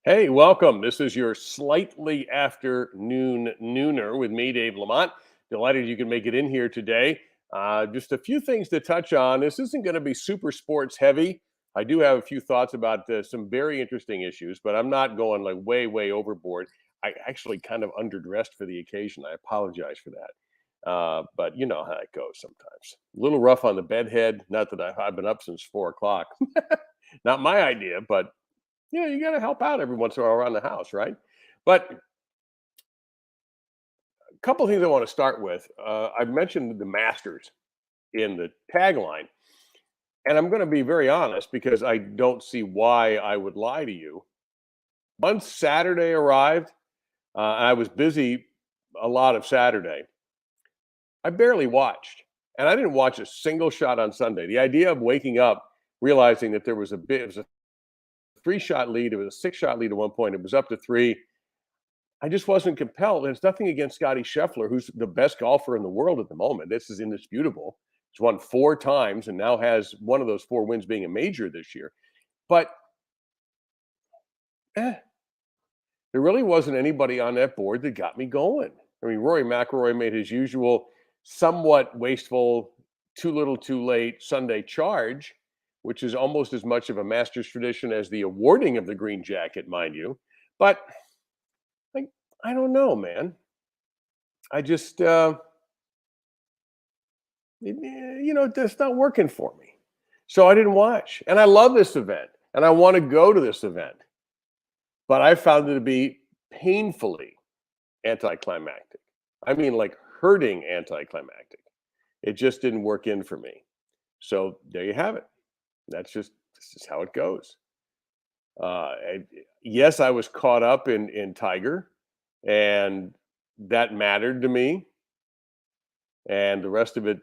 Hey, welcome. This is your slightly after noon nooner with me, Dave LaMont. Delighted you can make it in here today. Just a few things to touch on. This isn't going to be super sports heavy. I do have a few thoughts about some very interesting issues, but I'm not going like way overboard. I actually kind of underdressed for the occasion. I apologize for that. But you know how it goes sometimes. A little rough on the bedhead. Not that I've been up since 4 o'clock. Not my idea, but you got to help out every once in a while around the house, right? But a couple of things I want to start with. I've mentioned the Masters in the tagline, and I'm going to be very honest because I don't see why I would lie to you. Once Saturday arrived, I was busy a lot of Saturday. I barely watched, and I didn't watch a single shot on Sunday. The idea of waking up realizing that there was it was a three-shot lead, it was a six-shot lead at one point, it was up to three. I just wasn't compelled. There's nothing against Scotty Scheffler, who's the best golfer in the world at the moment. This is indisputable. He's won four times and now has one of those four wins being a major this year. But there really wasn't anybody on that board that got me going. I mean, Rory McIlroy made his usual, somewhat wasteful, too little, too late Sunday charge, which is almost as much of a Masters tradition as the awarding of the green jacket, mind you. But like, I don't know, man. I just, it's not working for me. So I didn't watch. And I love this event and I want to go to this event. But I found it to be painfully anticlimactic. I mean, like hurting anticlimactic. It just didn't work in for me. So there you have it. This is how it goes. Yes, I was caught up in Tiger, and that mattered to me, and the rest of it,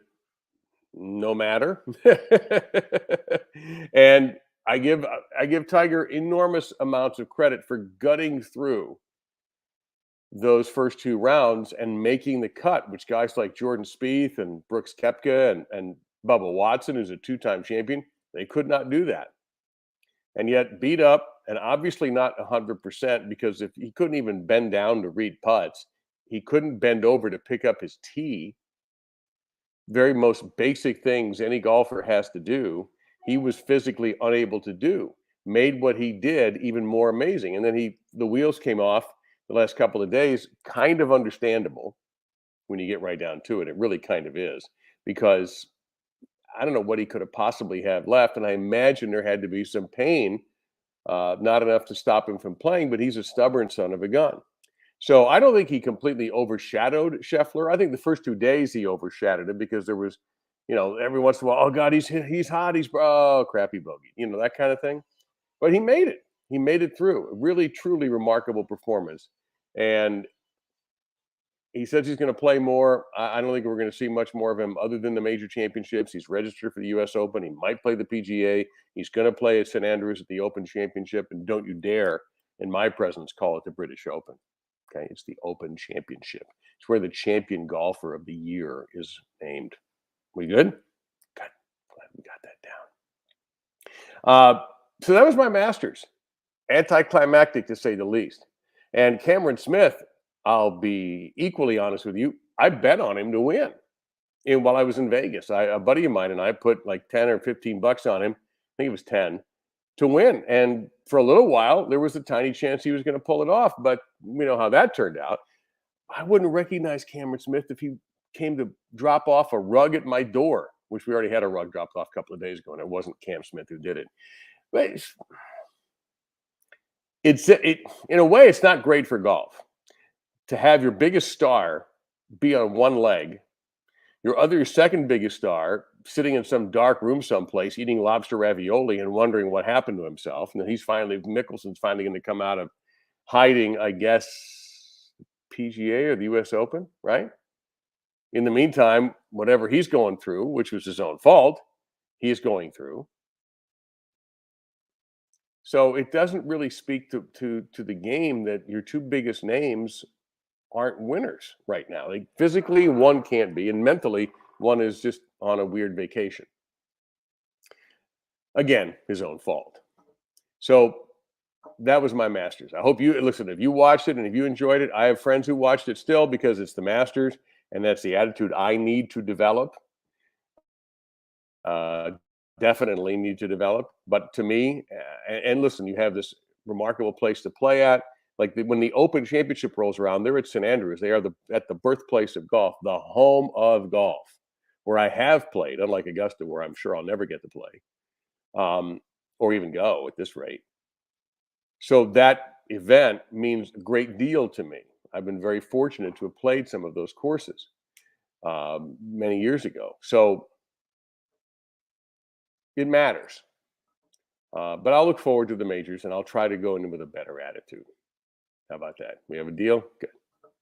no matter. And I give Tiger enormous amounts of credit for gutting through those first two rounds and making the cut, which guys like Jordan Spieth and Brooks Koepka and Bubba Watson, who's a two-time champion, they could not do that. And yet beat up and obviously not 100% because if he couldn't even bend down to read putts, he couldn't bend over to pick up his tee. Very most basic things any golfer has to do, he was physically unable to do. Made what he did even more amazing. And then the wheels came off the last couple of days, kind of understandable when you get right down to it. It really kind of is because I don't know what he could have possibly have left. And I imagine there had to be some pain, not enough to stop him from playing, but he's a stubborn son of a gun. So I don't think he completely overshadowed Scheffler. I think the first 2 days he overshadowed him because there was, every once in a while, oh God, he's hot, oh crappy bogey, that kind of thing. But he made it. He made it through. A really, truly remarkable performance. And he says he's going to play more. I don't think we're going to see much more of him other than the major championships. He's registered for the U.S. Open. He might play the PGA. He's going to play at St. Andrews at the Open Championship. And don't you dare, in my presence, call it the British Open. Okay, it's the Open Championship. It's where the champion golfer of the year is named. We good? Good. Glad we got that down. So that was my Masters. Anticlimactic, to say the least. And Cameron Smith, I'll be equally honest with you, I bet on him to win. And while I was in Vegas, a buddy of mine and I put like 10 or 15 bucks on him. I think it was 10 to win. And for a little while, there was a tiny chance he was going to pull it off. But we know how that turned out. I wouldn't recognize Cameron Smith if he came to drop off a rug at my door, which we already had a rug dropped off a couple of days ago, and it wasn't Cam Smith who did it. But it's in a way, it's not great for golf to have your biggest star be on one leg, your second biggest star sitting in some dark room someplace eating lobster ravioli and wondering what happened to himself. And then Mickelson's finally going to come out of hiding, I guess, PGA or the U.S. Open, right? In the meantime, whatever he's going through, which was his own fault, he's going through. So it doesn't really speak to the game that your two biggest names aren't winners right now. Like physically, one can't be, and mentally, one is just on a weird vacation. Again, his own fault. So that was my Masters. I hope you listen. If you watched it and if you enjoyed it, I have friends who watched it still because it's the Masters, and that's the attitude I need to develop. Uh, Definitely need to develop. But to me, and listen, you have this remarkable place to play at. Like when the Open Championship rolls around, they're at St Andrews. They are at the birthplace of golf, the home of golf, where I have played. Unlike Augusta, where I'm sure I'll never get to play, or even go at this rate. So that event means a great deal to me. I've been very fortunate to have played some of those courses many years ago. So it matters. But I'll look forward to the majors and I'll try to go in with a better attitude. How about that? We have a deal? Good.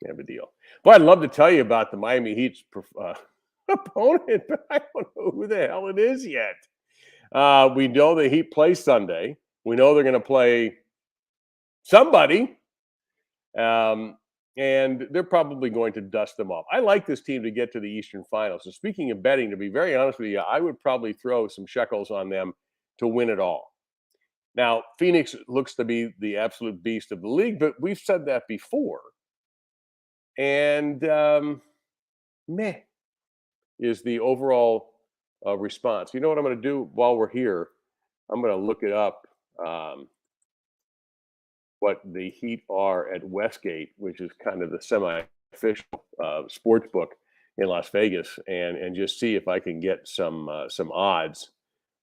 We have a deal. Well, I'd love to tell you about the Miami Heat's opponent, but I don't know who the hell it is yet. We know the Heat play Sunday. We know they're going to play somebody. And they're probably going to dust them off. I like this team to get to the Eastern Finals. So speaking of betting, to be very honest with you, I would probably throw some shekels on them to win it all. Now, Phoenix looks to be the absolute beast of the league, but we've said that before. And meh is the overall response. You know what I'm going to do while we're here? I'm going to look it up. What the Heat are at Westgate, which is kind of the semi-official sports book in Las Vegas, and just see if I can get some odds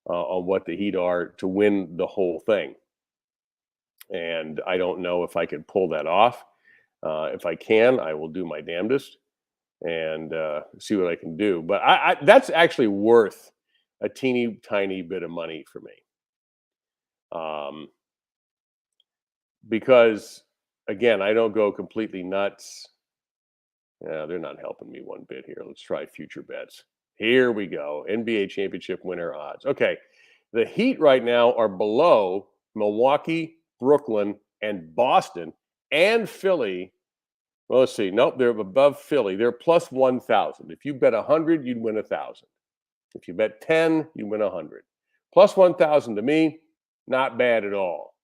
on what the Heat are to win the whole thing. And I don't know if I can pull that off. If I can, I will do my damnedest and see what I can do. But that's actually worth a teeny tiny bit of money for me. Because again, I don't go completely nuts. Yeah, they're not helping me one bit here. Let's try future bets. Here we go. NBA championship winner odds. Okay. The Heat right now are below Milwaukee, Brooklyn, and Boston and Philly. Well, let's see. Nope, they're above Philly. They're plus 1,000. If you bet 100, you'd win 1,000. If you bet 10, you win 100. Plus 1,000 to me, not bad at all.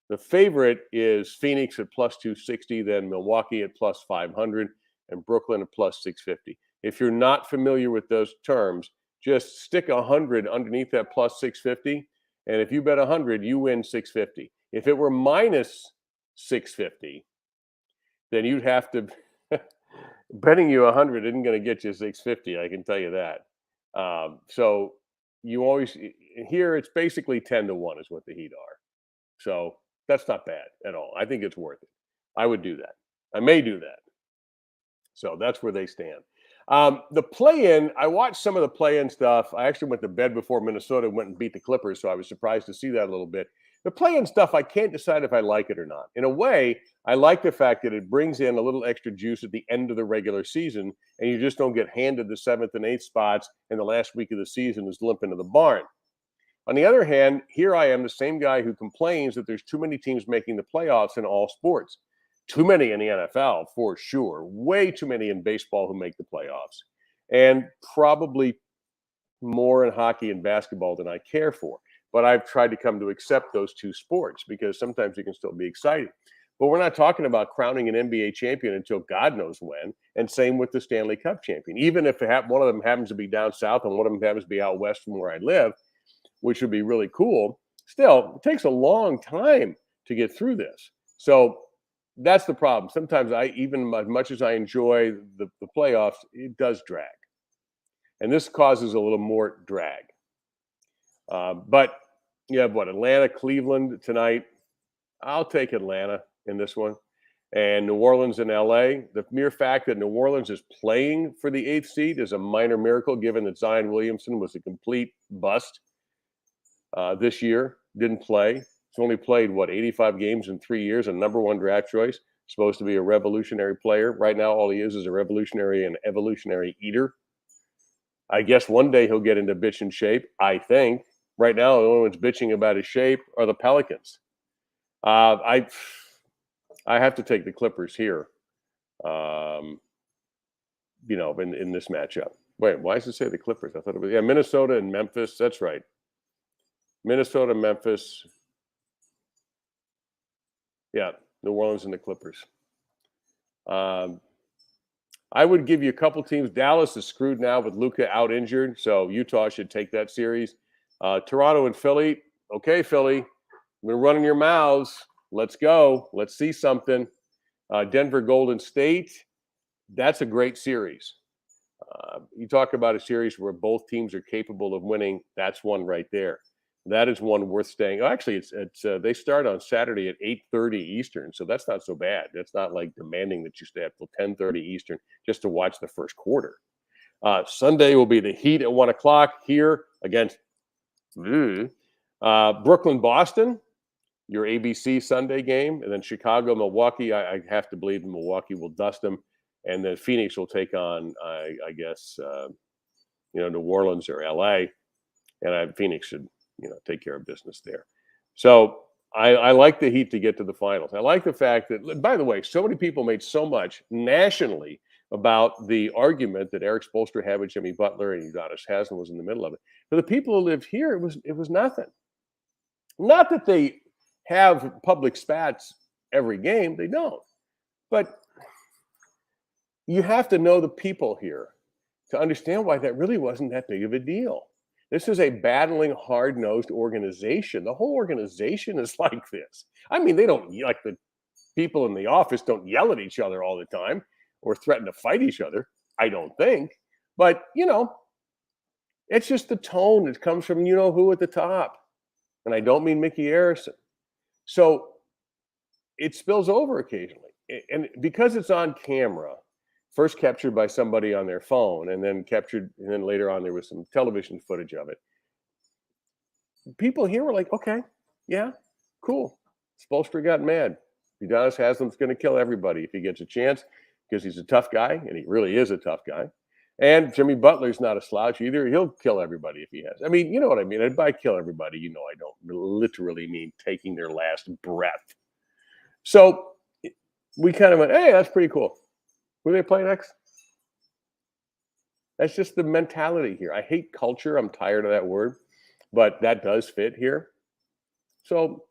The favorite is Phoenix at plus 260, then Milwaukee at plus 500, and Brooklyn at plus 650. If you're not familiar with those terms, just stick 100 underneath that plus 650. And if you bet 100, you win 650. If it were minus 650, then you'd have to, betting you 100 isn't going to get you 650. I can tell you that. So you always, here it's basically 10 to 1 is what the Heat are. So that's not bad at all. I think it's worth it. I would do that. I may do that. So that's where they stand. The play-in, I watched some of the play-in stuff. I actually went to bed before Minnesota went and beat the Clippers, so I was surprised to see that a little bit. The play-in stuff, I can't decide if I like it or not. In a way, I like the fact that it brings in a little extra juice at the end of the regular season, and you just don't get handed the 7th and 8th spots, and the last week of the season is limping to the barn. On the other hand, here I am, the same guy who complains that there's too many teams making the playoffs in all sports. Too many in the NFL, for sure. Way too many in baseball who make the playoffs. And probably more in hockey and basketball than I care for. But I've tried to come to accept those two sports because sometimes you can still be excited. But we're not talking about crowning an NBA champion until God knows when. And same with the Stanley Cup champion. Even if one of them happens to be down south and one of them happens to be out west from where I live, which would be really cool. Still, it takes a long time to get through this. So that's the problem. Sometimes even as much as I enjoy the playoffs, it does drag. And this causes a little more drag. But you have Atlanta, Cleveland tonight. I'll take Atlanta in this one. And New Orleans and LA. The mere fact that New Orleans is playing for the 8th seed is a minor miracle, given that Zion Williamson was a complete bust. This year, didn't play. He's only played, 85 games in 3 years, a number 1 draft choice. Supposed to be a revolutionary player. Right now, all he is a revolutionary and evolutionary eater. I guess one day he'll get into bitching shape, I think. Right now, the only ones bitching about his shape are the Pelicans. I have to take the Clippers here, in this matchup. Wait, why does it say the Clippers? I thought it was, Minnesota and Memphis. That's right. Minnesota, Memphis. Yeah, New Orleans and the Clippers. Um, I would give you a couple teams. Dallas is screwed now with Luka out injured, so Utah should take that series. Toronto and Philly. Okay, Philly, we're running your mouths. Let's go. Let's see something. Denver Golden State. That's a great series. You talk about a series where both teams are capable of winning. That's one right there. That is one worth staying. Actually, it's they start on Saturday at 8:30 Eastern, so that's not so bad. That's not like demanding that you stay up till 10:30 Eastern just to watch the first quarter. Sunday will be the Heat at 1 o'clock here against Brooklyn, Boston. Your ABC Sunday game, and then Chicago, Milwaukee. I have to believe Milwaukee will dust them, and then Phoenix will take on, I guess, New Orleans or LA, and Phoenix should, take care of business there. So I like the Heat to get to the finals. I like the fact that, by the way, so many people made so much nationally about the argument that Eric Spoelstra had with Jimmy Butler and Udonis Haslam was in the middle of it. For the people who live here, it was nothing. Not that they have public spats every game, they don't. But you have to know the people here to understand why that really wasn't that big of a deal. This is a battling, hard-nosed organization. The whole organization is like this. I mean, they don't, like, the people in the office don't yell at each other all the time or threaten to fight each other, I don't think. But, it's just the tone that comes from who at the top. And I don't mean Mickey Arison. So it spills over occasionally. And because it's on camera, first captured by somebody on their phone and then later on there was some television footage of it. People here were like, okay, yeah, cool. Spoelstra got mad. Udonis Haslam's going to kill everybody if he gets a chance because he's a tough guy, and he really is a tough guy. And Jimmy Butler's not a slouch either. He'll kill everybody if he has. I mean, you know what I mean. And by kill everybody, I don't literally mean taking their last breath. So we kind of went, hey, that's pretty cool. Who do they play next? That's just the mentality here. I hate culture. I'm tired of that word, but that does fit here. So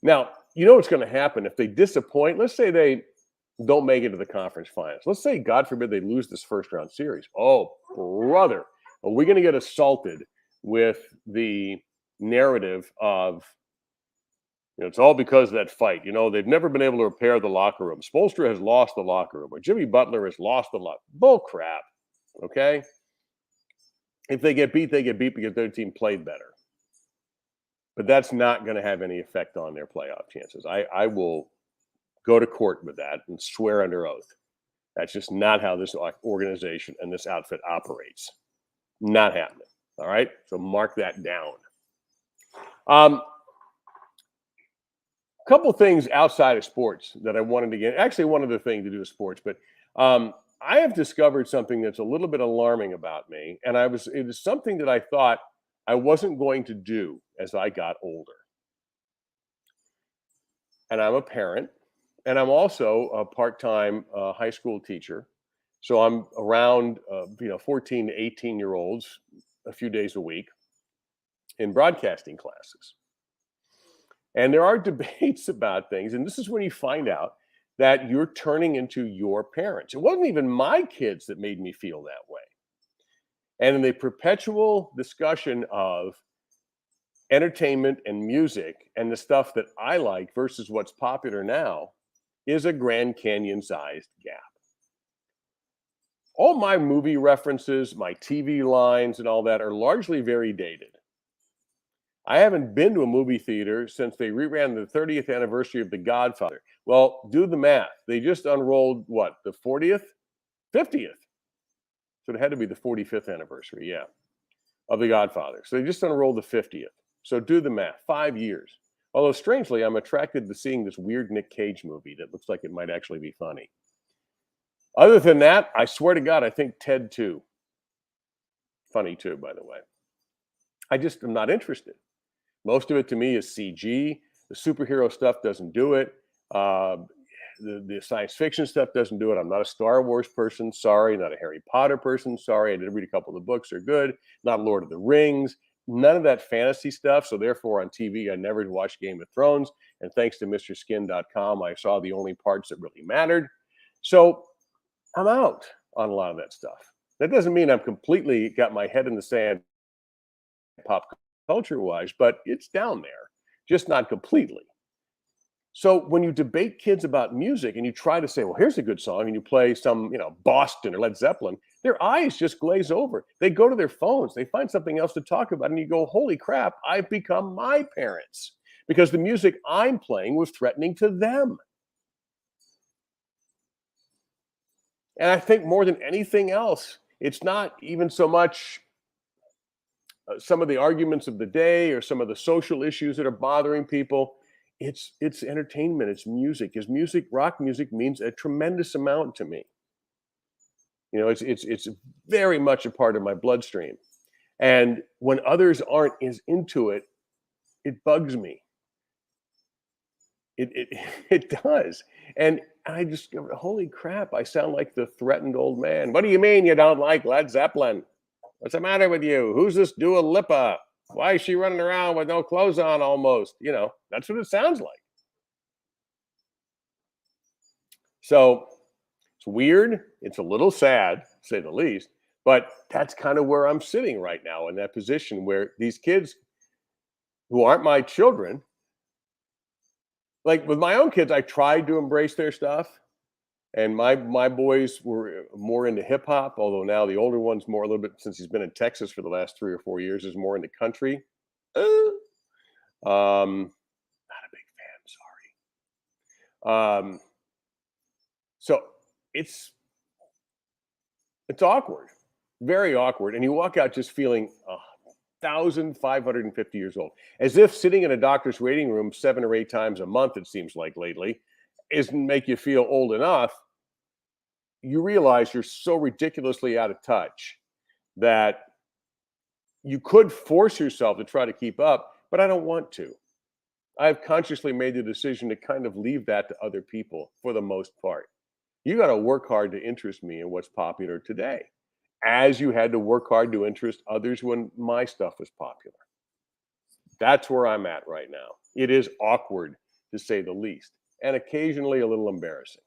now, what's going to happen if they disappoint. Let's say they don't make it to the conference finals. Let's say, God forbid, they lose this first round series. Oh, brother, are we going to get assaulted with the narrative of, it's all because of that fight. They've never been able to repair the locker room. Spoelstra has lost the locker room, or Jimmy Butler has lost the locker. Bull crap. Okay. If they get beat because their team played better. But that's not going to have any effect on their playoff chances. I will go to court with that and swear under oath. That's just not how this organization and this outfit operates. Not happening. All right. So mark that down. Couple things outside of sports that I wanted to get. Actually, one other thing to do with sports, but I have discovered something that's a little bit alarming about me, and it was something that I thought I wasn't going to do as I got older. And I'm a parent, and I'm also a part-time high school teacher, so I'm around 14 to 18-year-olds a few days a week in broadcasting classes. And there are debates about things. And this is when you find out that you're turning into your parents. It wasn't even my kids that made me feel that way. And in the perpetual discussion of entertainment and music and the stuff that I like versus what's popular now is a Grand Canyon-sized gap. All my movie references, my TV lines and all that are largely very dated. I haven't been to a movie theater since they reran the 30th anniversary of The Godfather. Well, do the math. They just unrolled what? The 40th? 50th. So it had to be the 45th anniversary, yeah, of The Godfather. So they just unrolled the 50th. So do the math. 5 years. Although strangely, I'm attracted to seeing this weird Nick Cage movie that looks like it might actually be funny. Other than that, I swear to God, I think Ted 2. Funny too, by the way. I just am not interested. Most of it to me is CG. The superhero stuff doesn't do it. The science fiction stuff doesn't do it. I'm not a Star Wars person. Sorry. Not a Harry Potter person. Sorry. I did read a couple of the books. They're good. Not Lord of the Rings. none of that fantasy stuff. So therefore, on TV, I never watched Game of Thrones. And thanks to MrSkin.com, I saw the only parts that really mattered. So I'm out on a lot of that stuff. That doesn't mean I'm completely got my head in the sand pop culture wise, but it's down there, just not completely. So when you debate kids about music and you try to say, well, here's a good song, and you play some, Boston or Led Zeppelin, their eyes just glaze over. They go to their phones, they find something else to talk about, and you go, holy crap, I've become my parents because the music I'm playing was threatening to them. And I think more than anything else, it's not even so much some of the arguments of the day or some of the social issues that are bothering people. It's entertainment, it's music. Is music, rock music means a tremendous amount to me. It's very much a part of my bloodstream. And when others aren't as into it, it bugs me. It it does. And I just go, holy crap, I sound like the threatened old man. What do you mean you don't like Led Zeppelin? What's the matter with you? Who's this Dua Lipa? Why is she running around with no clothes on almost? That's what it sounds like. So it's weird. It's a little sad, to say the least. But that's kind of where I'm sitting right now in that position where these kids who aren't my children, like with my own kids, I tried to embrace their stuff. And my boys were more into hip hop, although now the older one's more a little bit since he's been in Texas for the last 3 or 4 years is more into country. Uh, not a big fan. Sorry. So it's it's awkward, very awkward, and you walk out just feeling 1,550 years old, as if sitting in a doctor's waiting room 7 or 8 times a month. It seems like lately isn't make you feel old enough. You realize you're so ridiculously out of touch that you could force yourself to try to keep up, but I don't want to. I've consciously made the decision to kind of leave that to other people for the most part. You got to work hard to interest me in what's popular today, as you had to work hard to interest others when my stuff was popular. That's where I'm at right now. It is awkward to say the least, and occasionally a little embarrassing.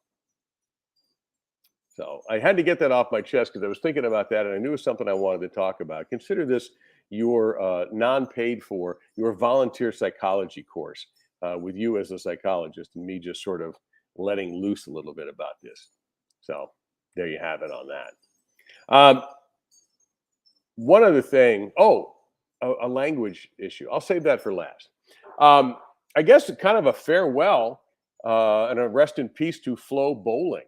So I had to get that off my chest because I was thinking about that and I knew it was something I wanted to talk about. Consider this your non-paid for, your volunteer psychology course with you as a psychologist and me just sort of letting loose a little bit about this. So there you have it on that. One other thing. Oh, a language issue. I'll save that for last. Um, I guess kind of a farewell and a rest in peace to Flow Bowling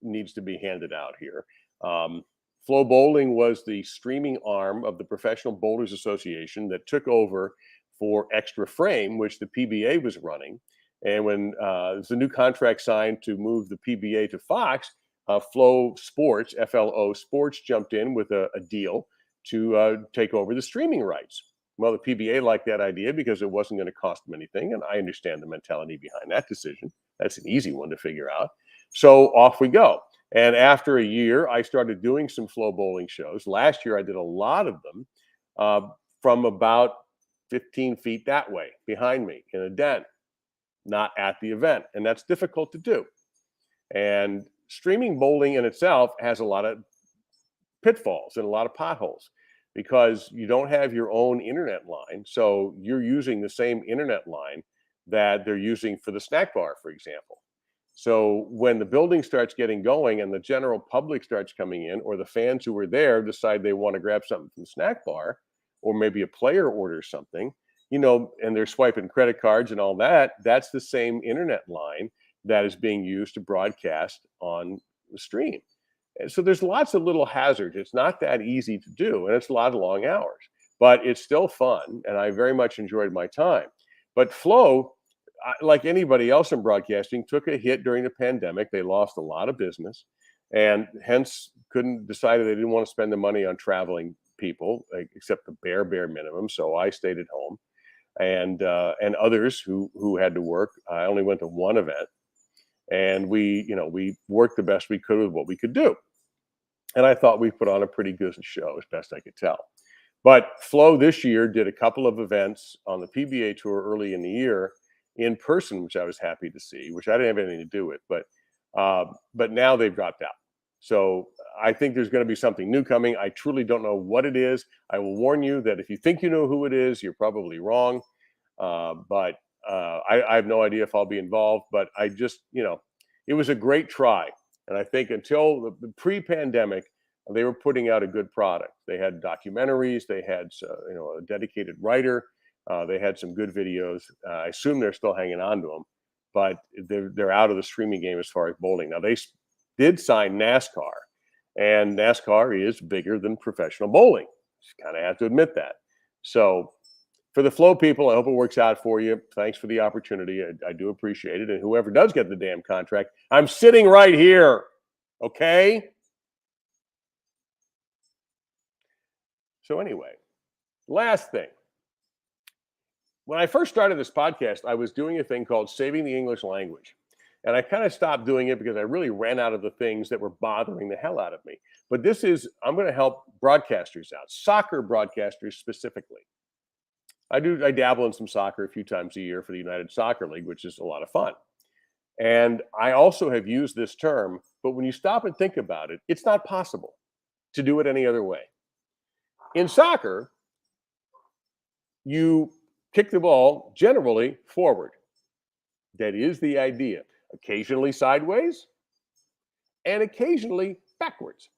needs to be handed out here. Um, Flow Bowling was the streaming arm of the Professional Bowlers Association that took over for Extra Frame, which the PBA was running. And when there's a new contract signed to move the PBA to Fox, Flow Sports, FLO Sports, jumped in with a deal to take over the streaming rights. Well, the PBA liked that idea because it wasn't going to cost them anything. And I understand the mentality behind that decision. That's an easy one to figure out. So off we go. And after a year, I started doing some Flow Bowling shows. Last year, I did a lot of them uh, from about 15 feet that way behind me in a den, not at the event. And that's difficult to do. And streaming bowling in itself has a lot of pitfalls and a lot of potholes because you don't have your own internet line. So you're using the same internet line that they're using for the snack bar, for example. So when the building starts getting going and the general public starts coming in, or the fans who were there decide they want to grab something from the snack bar, or maybe a player orders something, and they're swiping credit cards and all that, that's the same internet line that is being used to broadcast on the stream. And so there's lots of little hazards. It's not that easy to do, and it's a lot of long hours, but it's still fun, and I very much enjoyed my time. But Flow, like anybody else in broadcasting, took a hit during the pandemic. They lost a lot of business, and hence couldn't decided they didn't want to spend the money on traveling people, except the bare minimum. So I stayed at home, and others who had to work. I only went to one event, and we worked the best we could with what we could do. And I thought we put on a pretty good show, as best I could tell. But Flo this year did a couple of events on the PBA tour early in the year in person, which I was happy to see, which I didn't have anything to do with, but now they've dropped out. So I think there's going to be something new coming. I truly don't know what it is. I will warn you that if you think you know who it is, you're probably wrong. But I have no idea if I'll be involved. But I just, it was a great try. And I think until the pre-pandemic, they were putting out a good product. They had documentaries. They had, a dedicated writer. They had some good videos. I assume they're still hanging on to them, but they're out of the streaming game as far as bowling. Now they did sign NASCAR, and NASCAR is bigger than professional bowling. Just kind of have to admit that. So for the Flow people, I hope it works out for you. Thanks for the opportunity. I do appreciate it. And whoever does get the damn contract, I'm sitting right here. Okay. So anyway, last thing. When I first started this podcast, I was doing a thing called Saving the English Language. And I kind of stopped doing it because I really ran out of the things that were bothering the hell out of me. But I'm going to help broadcasters out, soccer broadcasters specifically. I dabble in some soccer a few times a year for the United Soccer League, which is a lot of fun. And I also have used this term, but when you stop and think about it, it's not possible to do it any other way. In soccer, you kick the ball generally forward. That is the idea. Occasionally sideways and occasionally backwards.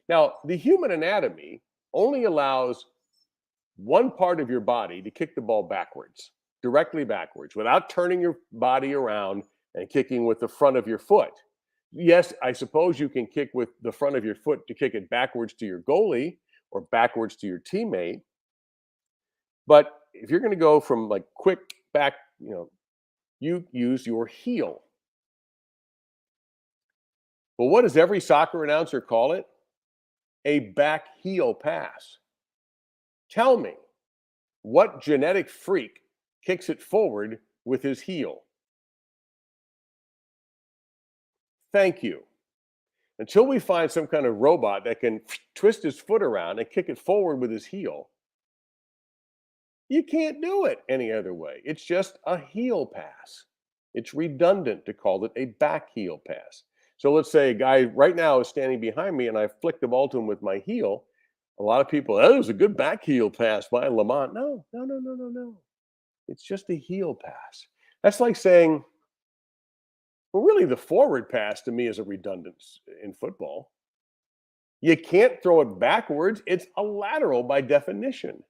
Now, the human anatomy only allows one part of your body to kick the ball backwards, directly backwards, without turning your body around and kicking with the front of your foot. Yes, I suppose you can kick with the front of your foot to kick it backwards to your goalie or backwards to your teammate. But if you're going to go from like quick back, you use your heel. Well, what does every soccer announcer call it? A back heel pass. Tell me, what genetic freak kicks it forward with his heel? Thank you. Until we find some kind of robot that can twist his foot around and kick it forward with his heel, you can't do it any other way. It's just a heel pass. It's redundant to call it a back heel pass. So let's say a guy right now is standing behind me and I flick the ball to him with my heel. A lot of people, it was a good back heel pass by LaMont. No. It's just a heel pass. That's like saying, well, really, the forward pass to me is a redundance in football. You can't throw it backwards. It's a lateral by definition.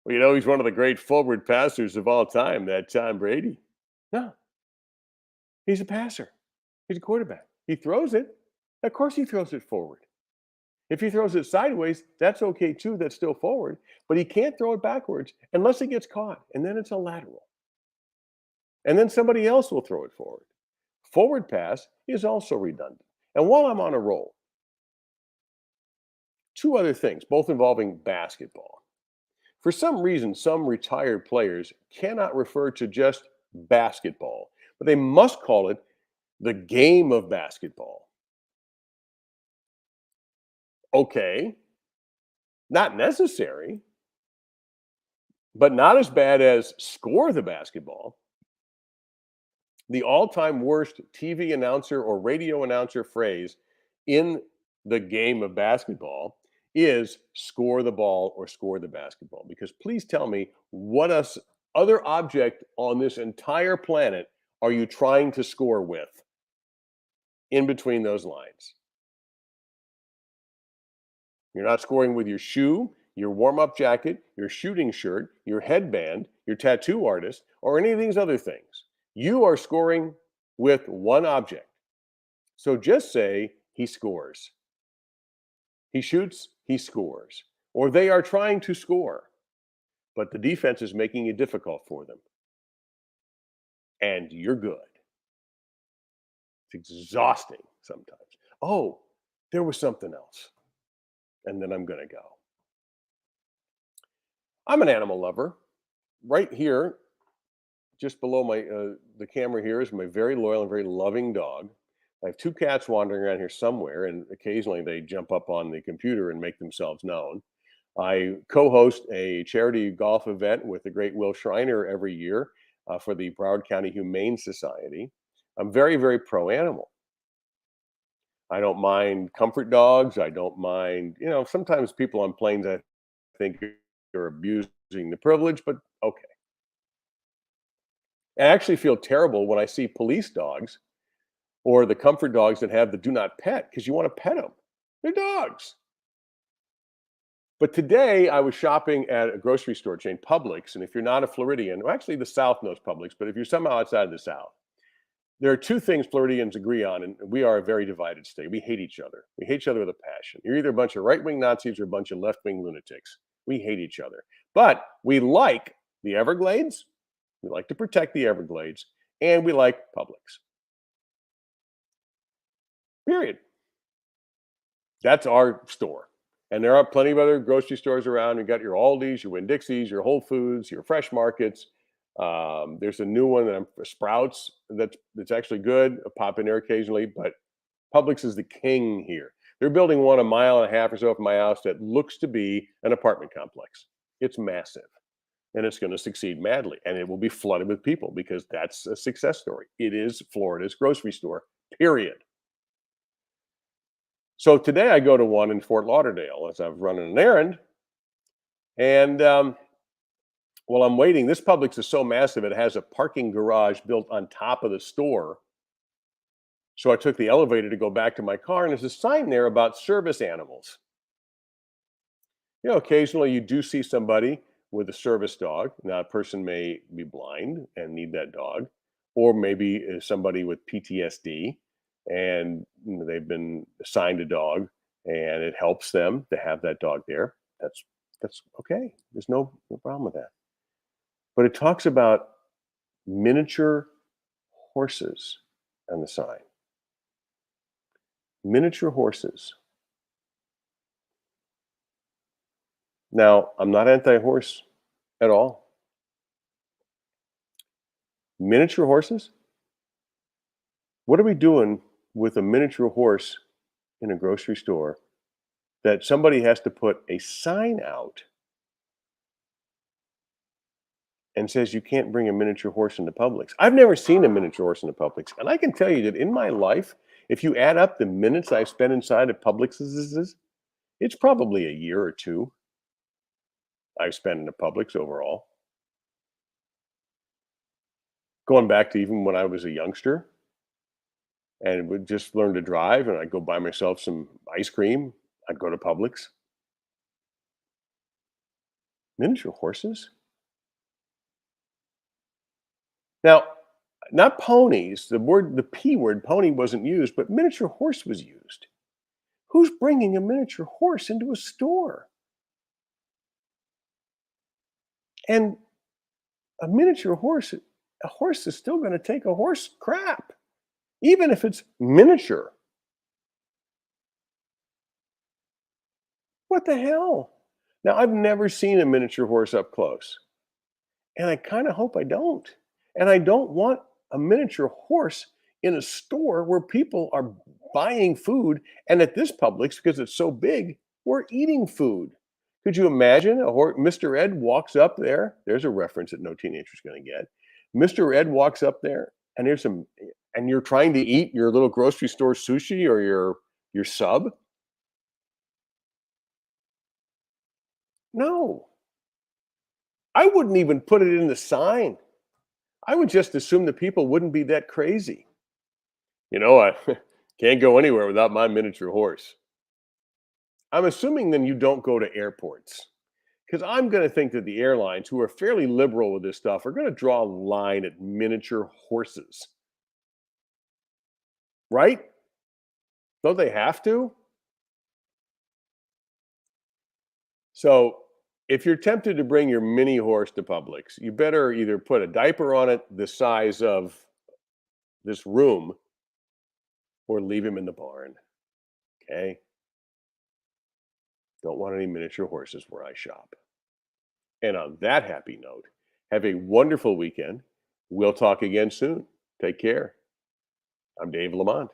Well, he's one of the great forward passers of all time, that Tom Brady. No, he's a passer. He's a quarterback. He throws it. Of course he throws it forward. If he throws it sideways, that's okay too. That's still forward. But he can't throw it backwards unless it gets caught. And then it's a lateral. And then somebody else will throw it forward. Forward pass is also redundant. And while I'm on a roll, two other things, both involving basketball. For some reason, some retired players cannot refer to just basketball, but they must call it the game of basketball. Okay, not necessary, but not as bad as score the basketball. The all-time worst TV announcer or radio announcer phrase in the game of basketball is score the ball or score the basketball. Because please tell me, what other object on this entire planet are you trying to score with in between those lines? You're not scoring with your shoe, your warm-up jacket, your shooting shirt, your headband, your tattoo artist, or any of these other things. You are scoring with one object. So just say he scores. He shoots, he scores. Or they are trying to score, but the defense is making it difficult for them. And you're good. It's exhausting sometimes. Oh, there was something else. And then I'm going to go. I'm an animal lover. Right here, just below the camera here is my very loyal and very loving dog. I have two cats wandering around here somewhere, and occasionally they jump up on the computer and make themselves known. I co-host a charity golf event with the great Will Schreiner every year for the Broward County Humane Society. I'm very, very pro animal. I don't mind comfort dogs. I don't mind, sometimes people on planes I think are abusing the privilege, but okay. I actually feel terrible when I see police dogs or the comfort dogs that have the do not pet because you want to pet them. They're dogs. But today I was shopping at a grocery store chain, Publix. And if you're not a Floridian, well, actually the South knows Publix, but if you're somehow outside the South, there are two things Floridians agree on, and we are a very divided state. We hate each other. We hate each other with a passion. You're either a bunch of right wing Nazis or a bunch of left wing lunatics. We hate each other. But we like the Everglades. We like to protect the Everglades, and we like Publix. Period. That's our store. And there are plenty of other grocery stores around. You got your Aldi's, your Winn-Dixie's, your Whole Foods, your Fresh Markets. There's a new one that I'm Sprouts that's actually good. I pop in there occasionally, but Publix is the king here. They're building one a mile and a half or so from my house that looks to be an apartment complex. It's massive and it's going to succeed madly and it will be flooded with people because that's a success story. It is Florida's grocery store, period. So today I go to one in Fort Lauderdale as I'm running an errand. And while I'm waiting, this Publix is so massive, it has a parking garage built on top of the store. So I took the elevator to go back to my car, and there's a sign there about service animals. Occasionally you do see somebody with a service dog. Now, a person may be blind and need that dog, or maybe is somebody with PTSD and they've been assigned a dog and it helps them to have that dog there. That's okay. There's no problem with that. But it talks about miniature horses on the sign. Miniature horses. Now, I'm not anti-horse at all. Miniature horses? What are we doing with a miniature horse in a grocery store that somebody has to put a sign out and says you can't bring a miniature horse into Publix? I've never seen a miniature horse in a Publix, and I can tell you that in my life, if you add up the minutes I've spent inside of Publix's, it's probably a year or two I've spent in a Publix overall. Going back to even when I was a youngster and would just learn to drive, and I'd go buy myself some ice cream. I'd go to Publix. Miniature horses? Now, not ponies. The P word, pony, wasn't used, but miniature horse was used. Who's bringing a miniature horse into a store? And a miniature horse, a horse is still going to take a horse crap, even if it's miniature. What the hell? Now, I've never seen a miniature horse up close, and I kind of hope I don't. And I don't want a miniature horse in a store where people are buying food. And at this Publix, because it's so big, we're eating food. Could you imagine Mr. Ed walks up there? There's a reference that no teenager's going to get. Mr. Ed walks up there, and and you're trying to eat your little grocery store sushi or your sub. No, I wouldn't even put it in the sign. I would just assume that people wouldn't be that crazy. I can't go anywhere without my miniature horse. I'm assuming then you don't go to airports because I'm going to think that the airlines, who are fairly liberal with this stuff, are going to draw a line at miniature horses, right? Don't they have to? So if you're tempted to bring your mini horse to Publix, you better either put a diaper on it the size of this room or leave him in the barn. Okay? Don't want any miniature horses where I shop. And on that happy note, have a wonderful weekend. We'll talk again soon. Take care. I'm Dave LaMont.